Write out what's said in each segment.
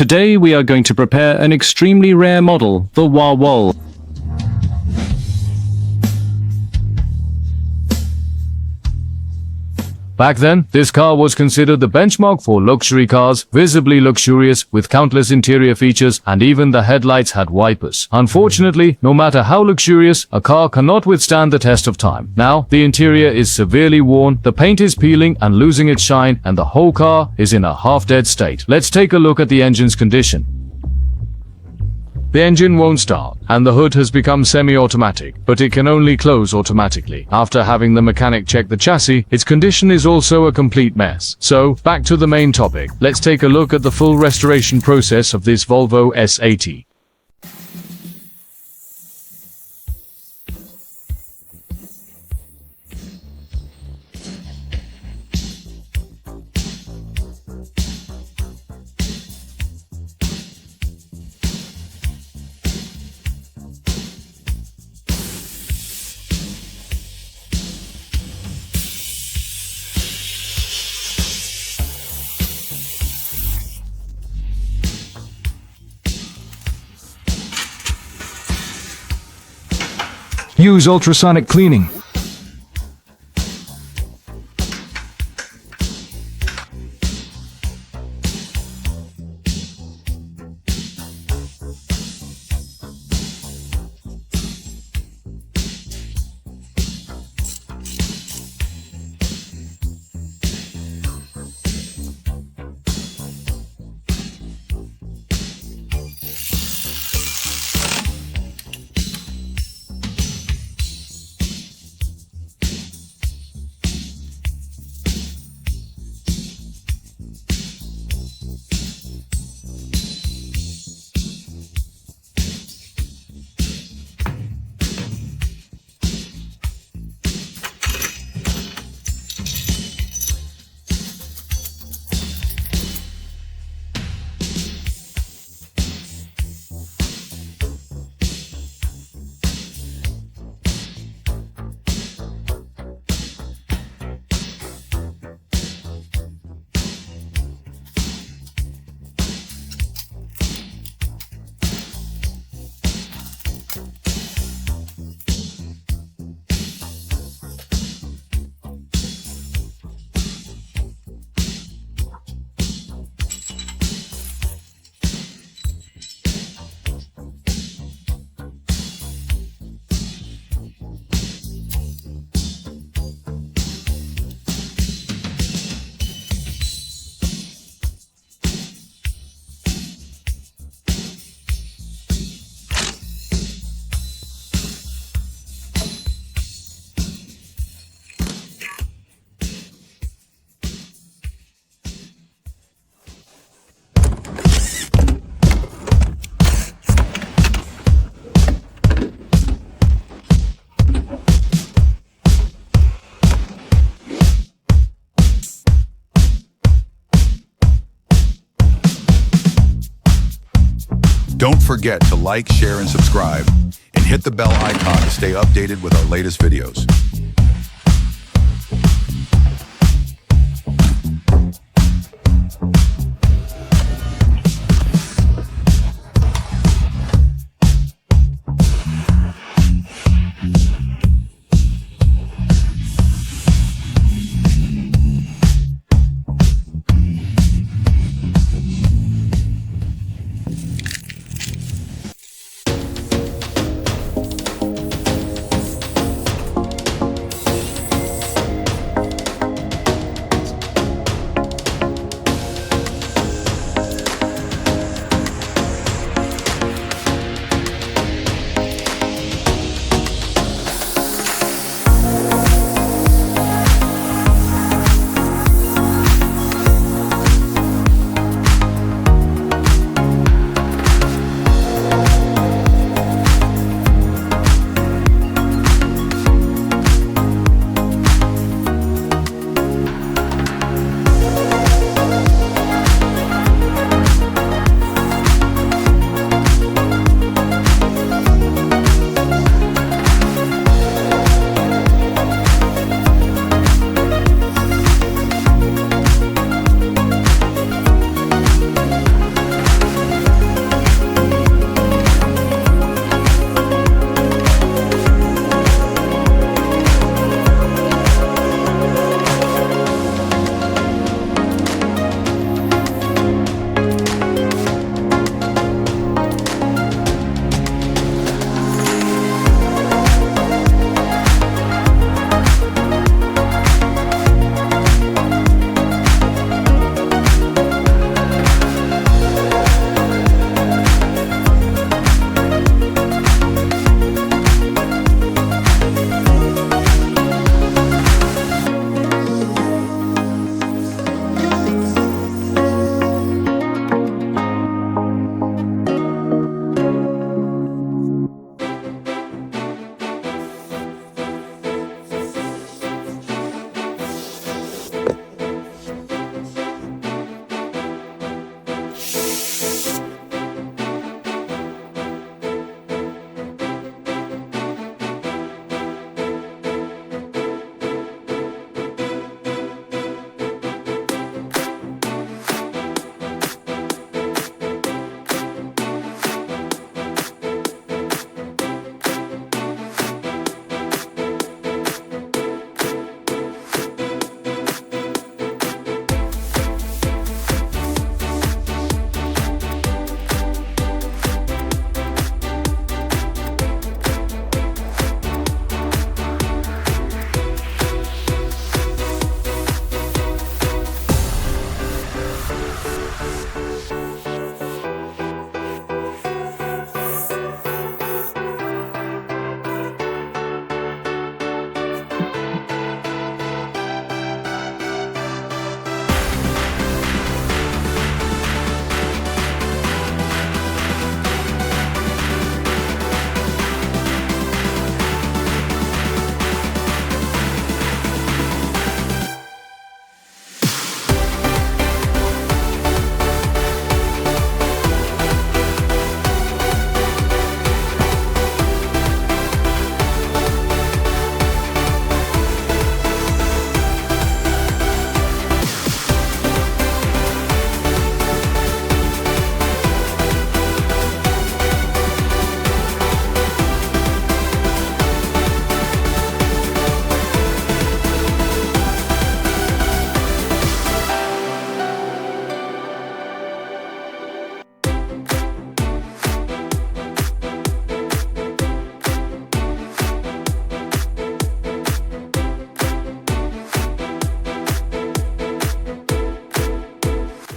Today we are going to prepare an extremely rare model, the Volvo. Back then, this car was considered the benchmark for luxury cars, visibly luxurious, with countless interior features, and even the headlights had wipers. Unfortunately, no matter how luxurious, a car cannot withstand the test of time. Now, the interior is severely worn, the paint is peeling and losing its shine, and the whole car is in a half-dead state. Let's take a look at the engine's condition. The engine won't start, and the hood has become semi-automatic, but it can only close automatically. After having the mechanic check the chassis, its condition is also a complete mess. So, back to the main topic. Let's take a look at the full restoration process of this Volvo S80. Use ultrasonic cleaning. Don't forget to like, share, and subscribe, and hit the bell icon to stay updated with our latest videos.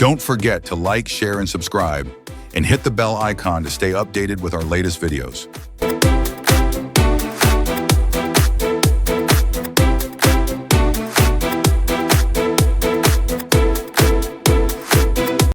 Don't forget to like, share, and subscribe, and hit the bell icon to stay updated with our latest videos.